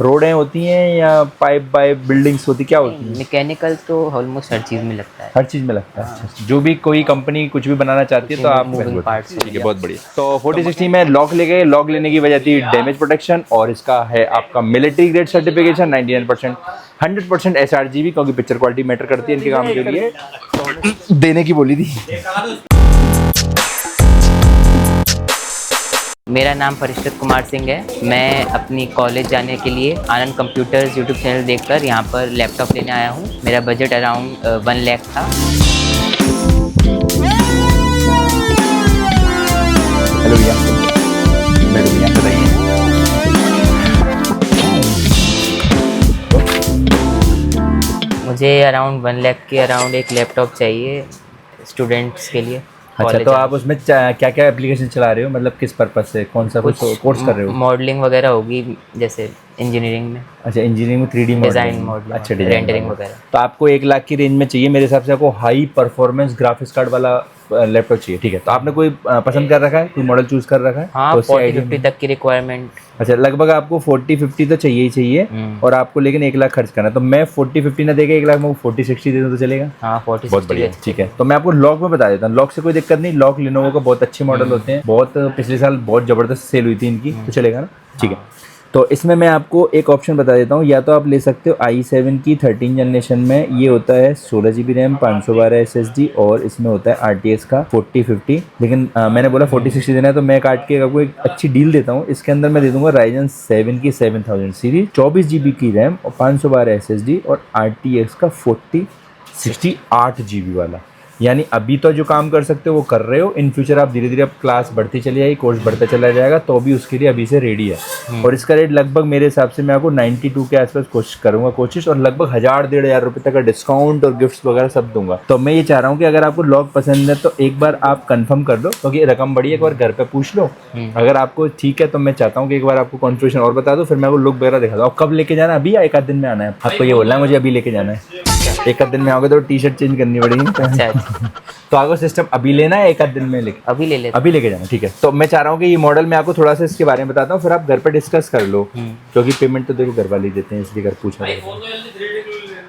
रोडें होती हैं या पाइप वाइप बिल्डिंग्स होती क्या होती हैं? मैकेनिकल तो ऑलमोस्ट हर चीज़ में लगता है। हर चीज़ में लगता है। अच्छा, जो भी कोई कंपनी कुछ भी बनाना चाहती है तो आप मूविंग पार्ट्स ठीक है, बहुत बढ़िया। तो 4060 में लॉक ले गए, लॉक लेने की वजह थी डैमेज प्रोटेक्शन, और इसका है आपका मिलिट्री ग्रेड सर्टिफिकेशन 99%, 100% SRGB, क्योंकि पिक्चर क्वालिटी मैटर करती है इनके काम के लिए, देने की बोली थी। मेरा नाम परिश्रत कुमार सिंह है। मैं अपनी कॉलेज जाने के लिए आनंद कंप्यूटर्स यूट्यूब चैनल देखकर यहाँ पर लैपटॉप लेने आया हूँ। मेरा बजट अराउंड 1 लाख था। हेलो भैया, मेरे भैया बताइए। मुझे अराउंड 1 लाख के अराउंड एक लैपटॉप चाहिए स्टूडेंट्स के लिए। अच्छा, तो आप उसमें क्या क्या एप्लीकेशन चला रहे हो, मतलब किस पर्पज से, कौन सा कुछ कोर्स कर रहे हो? मॉडलिंग वगैरह होगी जैसे इंजीनियरिंग में। अच्छा, इंजीनियरिंग में 3D डिज़ाइन मॉडलिंग, अच्छा, डिजाइन रेंडरिंग वगैरह। तो आपको 1 लाख की रेंज में चाहिए मेरे हिसाब से, आपको हाई परफॉर्मेंस ग्राफिक्स कार्ड वाला लैपटॉप चाहिए। ठीक है, तो आपने कोई पसंद कर रखा है, कोई मॉडल चूज कर रखा है? हाँ, तो उससे 40-50 तक की रिक्वायरमेंट। अच्छा, लगभग आपको 40-50 तो चाहिए ही चाहिए, और आपको लेकिन 1 लाख खर्च करना है। तो मैं 40-50 ना देके 1 लाख में 40-60 दे दूँ तो चलेगा? हाँ, 40-60 बहुत बढ़िया, ठीक है। तो मैं आपको लॉक में बता देता हूँ, लॉक से कोई दिक्कत नहीं। लॉक लिनोवो का बहुत अच्छे मॉडल होते हैं, बहुत पिछले साल बहुत ज़बरदस्त सेल हुई थी इनकी, तो चलेगा ना? ठीक है, तो इसमें मैं आपको एक ऑप्शन बता देता हूँ, या तो आप ले सकते हो i7 की 13 जनरेशन में। ये होता है 16 GB रैम, 512 SSD, और इसमें होता है RTX का 4050। लेकिन मैंने बोला 4060 देना है, तो मैं काट के आपको एक अच्छी डील देता हूँ। इसके अंदर मैं दे दूंगा Ryzen 7 की 7000 सीरीज, 24 GB की रैम और 512 SSD, और RTX का 4060 8 GB वाला। यानी अभी तो जो काम कर सकते हो वो कर रहे हो, इन फ्यूचर आप धीरे धीरे अब क्लास बढ़ती चली जाएगी, कोर्स बढ़ता चला जाएगा, तो भी उसके लिए अभी से रेडी है। और इसका रेट लगभग मेरे हिसाब से मैं आपको 92 के आसपास कोशिश करूंगा, और लगभग 1000-1500 रुपये तक का डिस्काउंट और गिफ्ट्स वगैरह सब दूंगा। तो मैं ये चाह रहा हूँ कि अगर आपको लॉक पसंद है तो एक बार आप कंफर्म कर लो, क्योंकि रकम बढ़ी है, एक बार घर पे पूछ लो। अगर आपको ठीक है तो मैं चाहता हूँ कि एक बार आपको कॉन्फ़िगरेशन और बता दो, फिर मैं आपको लुक वगैरह दिखा दूँ। कब लेके जाना, अभी या एक आध दिन में आना है? आपको ये बोलना है मुझे अभी लेके जाना है? एक आध दिन में आओगे तो टी-शर्ट चेंज करनी पड़ेगी। अच्छा, तो आपको सिस्टम अभी लेना है, एक आध दिन में लेके? अभी ले लेते। अभी लेके जाना, ठीक है। तो मैं चाह रहा हूँ कि ये मॉडल मैं आपको थोड़ा सा इसके बारे में बताता हूँ, फिर आप घर पे डिस्कस कर लो, क्योंकि पेमेंट तो देखो घर वाले ही देते हैं, इसलिए घर पूछना पड़ेगा।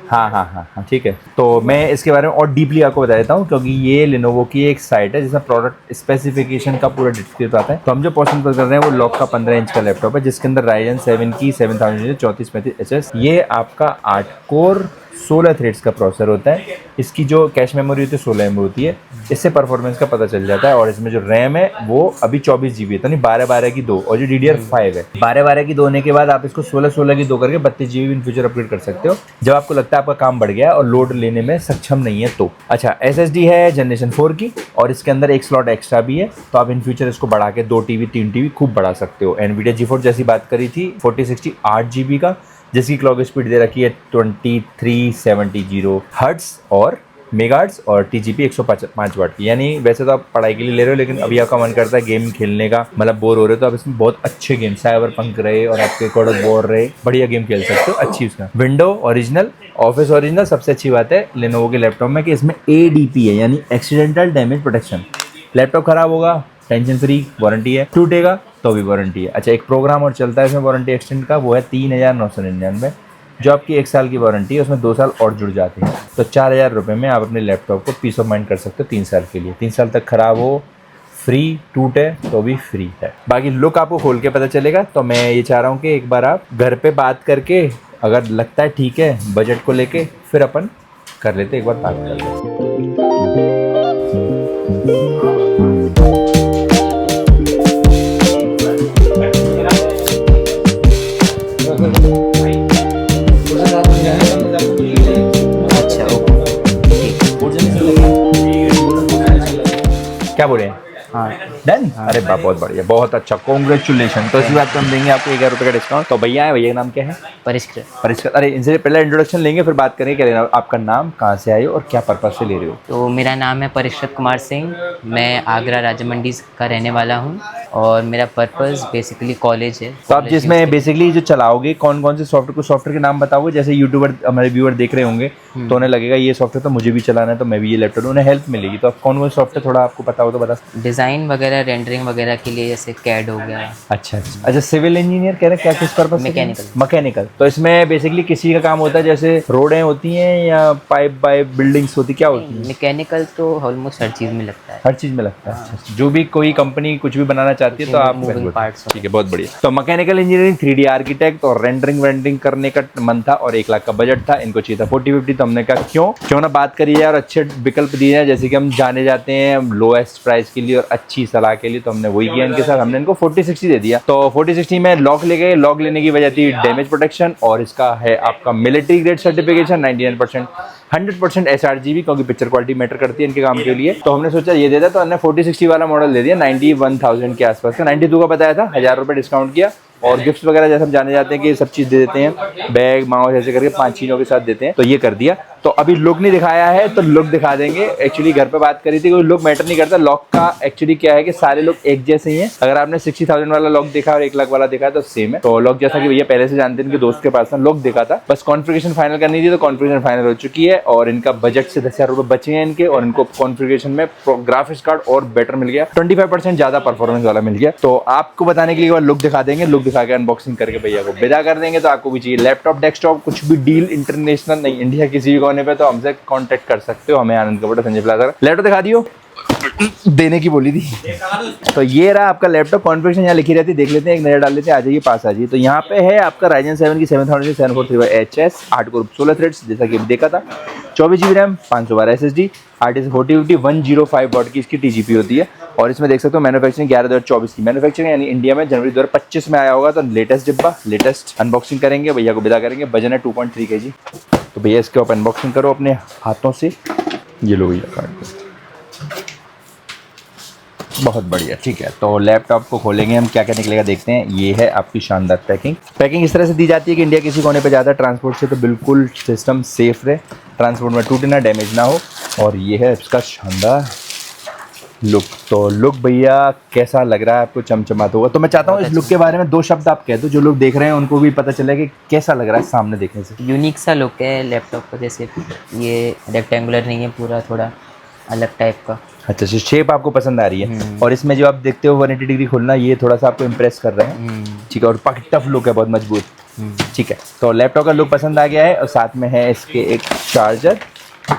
हाँ, ठीक है। तो मैं इसके बारे में और डीपली आपको बता देता हूँ, क्योंकि ये लेनोवो की एक साइट है जिसमें प्रोडक्ट स्पेसिफिकेशन का पूरा डिस्क्रिप्शन आता है। तो हम जो पसंद कर रहे हैं वो लॉक का 15 इंच का लैपटॉप है, जिसके अंदर Ryzen 7 की 7000 3435HS, ये आपका 8 कोर 16 थ्रेड्स का प्रोसेसर होता है। इसकी जो कैश मेमोरी होती है 16 MB होती है, इससे परफॉर्मेंस का पता चल जाता है। और इसमें जो रैम है वो अभी 24 GB है, तो नहीं 12-12 की 2, और जो DDR5 है 12-12 की 2 होने के बाद आप इसको 16-16 की 2 करके 32 GB इन फ्यूचर अपग्रेड कर सकते हो, जब आपको लगता है आपका काम बढ़ गया और लोड लेने में सक्षम नहीं है तो। अच्छा, SSD है जनरेशन 4 की, और इसके अंदर एक स्लॉट एक्स्ट्रा भी है, तो आप इन फ्यूचर इसको बढ़ा के 2 TB 3 TB खूब बढ़ा सकते हो। NVIDIA GeForce जैसी बात करी थी 4060 8 GB का, जिसकी क्लॉक स्पीड दे रखी है 2370 हर्ट्ज और मेगाहर्ट्ज, और TGP 105 वाट की। यानी वैसे तो आप पढ़ाई के लिए ले रहे हो, लेकिन अभी आपका मन करता है गेम खेलने का, मतलब बोर हो रहे हो, तो आप इसमें बहुत अच्छे गेम साइबर पंक रहे और आपके गॉड ऑफ वॉर रहे, बढ़िया गेम खेल सकते हो। अच्छी उसका विंडो ओरिजिनल, ऑफिस ओरिजिनल। सबसे अच्छी बात है लेनोवो के लैपटॉप में कि इसमें ADP है, यानी एक्सीडेंटल डैमेज प्रोटेक्शन। लैपटॉप खराब होगा टेंशन फ्री, वारंटी है, टूटेगा तो भी वारंटी है। अच्छा, एक प्रोग्राम और चलता है इसमें वारंटी एक्सटेंड का, वो है 3999, जो आपकी 1 साल की वारंटी है, उसमें 2 साल और जुड़ जाते हैं। तो 4000 रुपये में आप अपने लैपटॉप को पीस ऑफ माइंड कर सकते हो 3 साल के लिए। 3 साल तक खराब हो फ्री, टूटे तो भी फ्री है। बाकी लुक आपको खोल के पता चलेगा। तो मैं ये चाह रहा हूँ कि एक बार आप घर पे बात करके, अगर लगता है ठीक है बजट को लेके, फिर अपन कर लेते, एक बार बात कर लेते। क्या बोले? हाँ, डन। अरे वाह, बहुत बढ़िया, बहुत अच्छा, कॉन्ग्रेचुलेशन। तो इसी बात पे हम देंगे आपको 1000 रुपये का डिस्काउंट। तो भैया है, भैया का नाम क्या है? परिष्कृत। परिष्कृत। अरे इनसे पहले इंट्रोडक्शन लेंगे, फिर बात करेंगे। क्या लेना आपका नाम, कहाँ से आए हो और क्या पर्पज से ले रहे हो? तो मेरा नाम है परिश्रत कुमार सिंह, मैं आगरा राजमंडी का रहने वाला हूँ, और मेरा पर्पस बेसिकली कॉलेज है। तो आप जिसमें बेसिकली जो चलाओगे, कौन कौन से सॉफ्टवेयर, कुछ सॉफ्टवेयर के नाम बताओगे? जैसे यूट्यूबर हमारे व्यूअर देख रहे होंगे, तो उन्हें लगेगा ये सॉफ्टवेयर तो मुझे भी चलाना है, तो मैं भी ये लैपटॉप, उन्हें हेल्प मिलेगी। तो आप कौन कौन सॉफ्टवेयर थोड़ा आपको पता हो तो बता। डिज़ाइन वगैरह वगैरह रेंडरिंग वगैरह के लिए, जैसे कैड हो गया। अच्छा अच्छा अच्छा, सिविल इंजीनियर कह रहे हैं क्या, किस पर्पस? मैकेनिकल। मैकेनिकल, तो इसमें बेसिकली किसी का काम होता है, जैसे रोडें होती हैं या पाइप वाइप बिल्डिंग्स होती, क्या होती है? मैकेनिकल तो ऑलमोस्ट हर चीज़ में लगता है। हर चीज में लगता है। अच्छा, जो भी कोई कंपनी कुछ भी बनाना चाहती है तो आप मूविंग पार्ट्स। ठीक है, बहुत बढ़िया। तो मैकेनिकल इंजीनियरिंग, 3D आर्किटेक्ट और रेंडरिंग करने का मन था और 1 लाख का बजट था। इनको चाहिए था 40-50। तो हमने कहा क्यों ना बात करिए और अच्छे विकल्प दिए जाए, जैसे कि हम जाने जाते हैं लोएस्ट प्राइस के लिए और अच्छी सलाह के लिए। तो हमने वही किया इनके साथ, हमने इनको 40-60 दे दिया। तो 40-60 में लॉक ले गए। लॉक लेने की वजह थी डैमेज प्रोटेक्शन, और इसका है आपका मिलिट्री ग्रेड सर्टिफिकेशन 99%, 100% SRGB, क्योंकि पिक्चर क्वालिटी मैटर करती है इनके काम के लिए। तो हमने सोचा ये दे दिया, तो हमने 40-60 वाला मॉडल दे दिया 91,000 के आसपास का। 92 का बताया था, 1000 रुपये डिस्काउंट किया। और गिफ्ट्स वगैरह जैसे हम जाने जाते हैं कि सब चीज़ दे देते हैं, बैग माउस ऐसे करके 5 चीज़ों के साथ देते हैं, तो ये कर दिया। तो अभी लुक नहीं दिखाया है, तो लुक दिखा देंगे। एक्चुअली घर पे बात करी थी, कोई लुक मैटर नहीं करता। लॉक का एक्चुअली क्या है कि सारे लोग एक जैसे ही हैं। अगर आपने 60,000 वाला लॉक देखा और 1 लाख वाला देखा तो सेम है। तो लॉक जैसा कि भैया पहले से जानते हैं, इनके दोस्त के पास ना लॉक देखा था, बस कॉन्फ़िगरेशन फाइनल करनी थी, तो कॉन्फ़िगरेशन फाइनल हो चुकी है। और इनका बजट से 10,000 रुपये बचे हैं इनके, और इनको कॉन्फ़िगरेशन में ग्राफिक्स कार्ड और बेटर मिल गया, 25% ज़्यादा परफॉर्मेंस वाला मिल गया। तो आपको बताने के लिए लुक दिखा देंगे, लुक दिखा के अनबॉक्सिंग करके भैया को विदा कर देंगे। तो आपको भी चाहिए लैपटॉप, डेस्कटॉप, कुछ भी डील इंटरनेशनल नहीं, इंडिया किसी भी कोने पे, तो हमसे कांटेक्ट कर सकते हो। हमें आनंद कपूर, संजय प्लाजा। लैपटॉप दिखा दियो, देने की बोली थी। तो ये रहा आपका लैपटॉप। कॉन्फ़िगरेशन यहाँ लिखी रहती है, देख लेते हैं, एक नजर डाल लेते हैं। आ जाइए, पास आ जाइए। तो यहाँ पे है आपका Ryzen 7 की 7743HS 8 कोर 16 थ्रेड्स, जैसा कि अभी देखा था। 24 GB रैम, 512 SSD, RTX 4050 105 वाट की इसकी TGP होती है। और इसमें देख सकते हो मैन्युफैक्चरिंग 11/2024 की मैन्युफैक्चरिंग, यानी इंडिया में जनवरी 2025 में आया होगा। तो लेटेस्ट डिब्बा, लेटेस्ट अनबॉक्सिंग करेंगे, भैया को विदा करेंगे। वजन है 2.3 kg। तो भैया इसके आप अनबॉक्सिंग करो अपने हाथों से। ये लो भैया कार्ड, बहुत बढ़िया, ठीक है। तो लैपटॉप को खोलेंगे हम, क्या क्या निकलेगा देखते हैं। ये है आपकी शानदार पैकिंग इस तरह से दी जाती है कि इंडिया किसी कोने पे ज़्यादा ट्रांसपोर्ट से तो बिल्कुल सिस्टम सेफ रहे, ट्रांसपोर्ट में टूटे ना, डैमेज ना हो। और ये है इसका शानदार लुक। तो लुक भैया कैसा लग रहा है आपको? चमचमाता होगा। तो मैं चाहता हूँ इस लुक के बारे में 2 शब्द आप कह दो, जो लोग देख रहे हैं उनको भी पता चले कि कैसा लग रहा है सामने देखने से। यूनिक सा लुक है लैपटॉप का, जैसे ये रेक्टेंगुलर नहीं है, पूरा थोड़ा अलग टाइप का। अच्छा, शेप आपको पसंद आ रही है। और इसमें जो आप देखते हो 180 डिग्री खुलना, ये थोड़ा सा आपको इम्प्रेस कर रहे हैं, ठीक है। और टफ लुक है, बहुत मजबूत, ठीक है। तो लैपटॉप का लुक पसंद आ गया है। और साथ में है इसके एक चार्जर,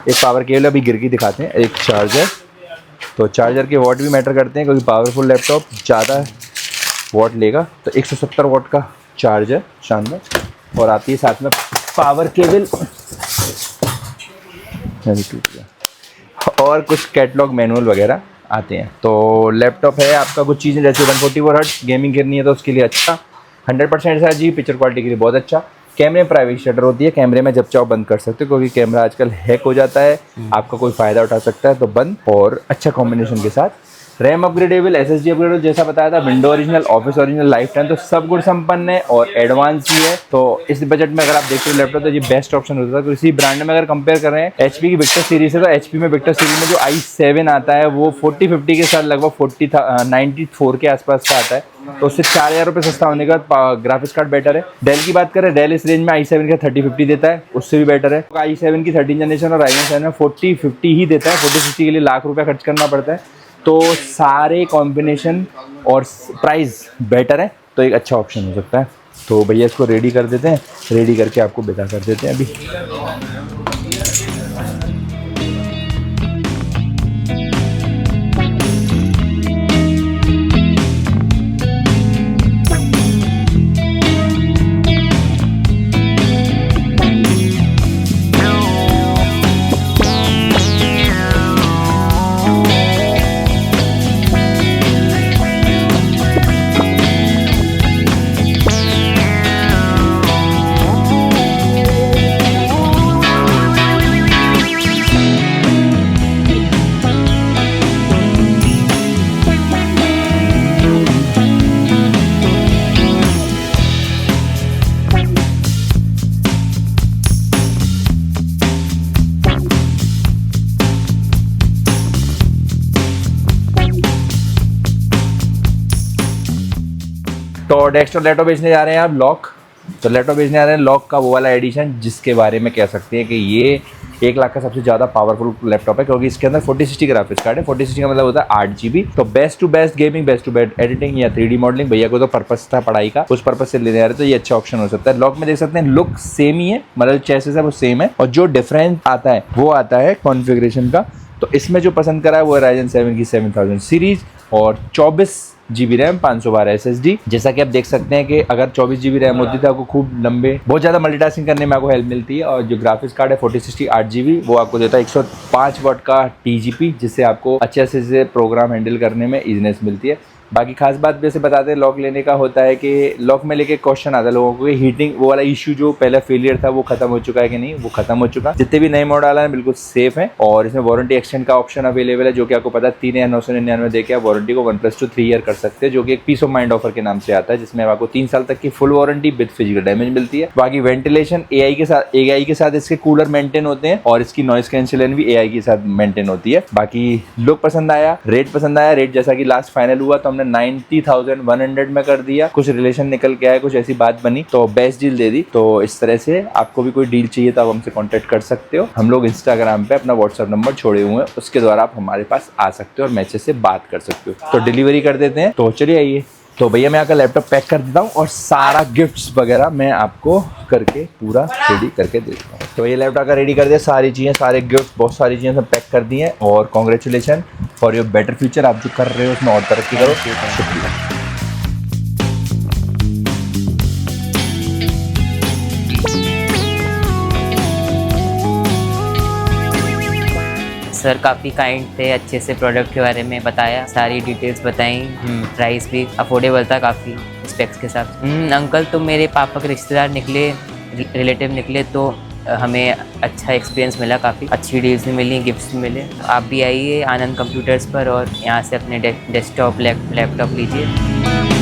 एक पावर केबल, अभी गिर के दिखाते हैं, एक चार्जर। तो चार्जर के वॉट भी मैटर करते हैं, क्योंकि पावरफुल लैपटॉप ज़्यादा वॉट लेगा। तो 170 वॉट का चार्जर, शानदार। और आती है साथ में पावर केबल, टूट गया, और कुछ कैटलॉग मैनुअल वगैरह आते हैं। तो लैपटॉप है आपका, कुछ चीज़ें जैसे 144 हर्ट्ज गेमिंग करनी है तो उसके लिए अच्छा, 100% SRG, पिक्चर क्वालिटी के लिए बहुत अच्छा। कैमरे में प्राइवेसी शटर होती है, कैमरे में जब चाहो बंद कर सकते हो, क्योंकि कैमरा आजकल हैक हो जाता है, आपका कोई फ़ायदा उठा सकता है, तो बंद। और अच्छा कॉम्बिनेशन के साथ रैम अपग्रेडेबल, SSD अपग्रेडेबल, जैसा बताया था, window original, office original, life time, तो सब गुण संपन्न है और एडवांस भी है। तो इस बजट में अगर आप देखते हो लैपटॉप, तो ये बेस्ट ऑप्शन होता है। किसी ब्रांड में अगर कंपेयर कर रहे हैं HP की विक्टर सीरीज है, तो HP में विक्टर सीरीज में जो i7 आता है वो 4050 के साथ लगभग 94 के आसपास का आता है। तो उससे 4,000 रुपये सस्ता होने के बाद ग्राफिक्स कार्ड बेटर है। डेल की बात करें, डेल इस रेंज में i7 का 3050 देता है, उससे भी बेटर है। i7 की 13 जनरेशन और Ryzen 7 में 4050 ही देता है। 4050 के लिए लाख रुपये खर्च करना पड़ता है। तो सारे कॉम्बिनेशन और प्राइस बेटर है, तो एक अच्छा ऑप्शन हो सकता है। तो भैया इसको रेडी कर देते हैं, रेडी करके आपको विदा कर देते हैं अभी। तो डेस्कटॉप लैपटॉप बेचने जा रहे हैं आप लॉक। तो लैपटॉप बेचने जा रहे हैं लॉक का वो वाला एडिशन, जिसके बारे में कह सकते हैं कि ये 1 लाख का सबसे ज़्यादा पावरफुल लैपटॉप है, क्योंकि इसके अंदर 4060 ग्राफिक्स कार्ड है। 4060 का मतलब होता है 8 GB। तो best to best gaming, best to best editing या 3D मॉडलिंग, भैया को तो पर्पस था पढ़ाई का, उस पर्पस से लेने आ रहे तो ये अच्छा ऑप्शन हो सकता है। लॉक में देख सकते हैं लुक सेम ही है, मतलब चेसिस है वो सेम है, और जो डिफरेंस आता है वो आता है कॉन्फ़िगरेशन का। तो इसमें जो पसंद करा है वो Ryzen 7 की 7000 सीरीज और 24 GB रैम, 512 SSD। जैसा कि आप देख सकते हैं कि अगर 24 GB रैम होती तो आपको खूब लंबे बहुत ज़्यादा मल्टीटास्किंग करने में आपको हेल्प मिलती है। और जो ग्राफिक्स कार्ड है 4060 8 GB वो आपको देता है 105 वाट का TGP, जिससे आपको अच्छे से प्रोग्राम हैंडल करने में ईजीनेस मिलती है। बाकी खास बात भी ऐसे बताते हैं लॉक लेने का होता है कि लॉक में लेके क्वेश्चन आता है लोगों को, हीटिंग वो वाला इशू जो पहला फेलियर था वो खत्म हो चुका है कि नहीं, वो खत्म हो चुका। जितने भी नए मॉडल आए हैं बिल्कुल सेफ है, और इसमें वारंटी एक्सटेंड का ऑप्शन अवेलेबल है, जो कि आपको पता है 3,999 देके आप वारंटी को 1+2 3 ईयर कर सकते हैं, जो कि एक पीस ऑफ माइंड ऑफर के नाम से आता है, जिसमें आपको 3 साल तक की full warranty with physical damage मिलती है। बाकी वेंटिलेशन AI के साथ इसके कूलर मेंटेन होते हैं, और इसकी नॉइस कैंसिलेशन भी AI के साथ मेंटेन होती है। बाकी लुक पसंद आया, रेट पसंद आया। रेट जैसा कि लास्ट फाइनल हुआ तो हमने 90,100 में कर दिया। कुछ रिलेशन निकल के आया, कुछ ऐसी बात बनी तो बेस्ट डील दे दी। तो इस तरह से आपको भी कोई डील चाहिए तो आप हमसे कांटेक्ट कर सकते हो। हम लोग इंस्टाग्राम पे अपना व्हाट्सएप नंबर छोड़े हुए हैं, उसके द्वारा आप हमारे पास आ सकते हो और मैसेज से बात कर सकते हो। तो डिलीवरी कर देते हैं, तो चलिए आइए। तो भैया मैं आपका लैपटॉप पैक कर देता हूँ और सारा गिफ्ट्स वगैरह मैं आपको करके पूरा रेडी करके दे देता हूँ। तो ये लैपटॉप का रेडी कर दिया, सारी चीज़ें, सारे गिफ्ट, बहुत सारी चीज़ें सब पैक कर दी हैं। और congratulation for your better future. आप जो कर रहे हो उसमें और तरक्की करो। शुक्रिया। सर काफ़ी काइंड थे, अच्छे से प्रोडक्ट के बारे में बताया, सारी डिटेल्स बताई। प्राइस भी अफोर्डेबल था काफ़ी स्पेक्स के साथ। अंकल तो मेरे पापा के रिश्तेदार निकले, रिलेटिव निकले, तो हमें अच्छा एक्सपीरियंस मिला, काफ़ी अच्छी डील्स भी मिली, गिफ्ट्स भी मिले। आप भी आइए आनंद कंप्यूटर्स पर और यहाँ से अपने डेस्कटॉप लैपटॉप लीजिए।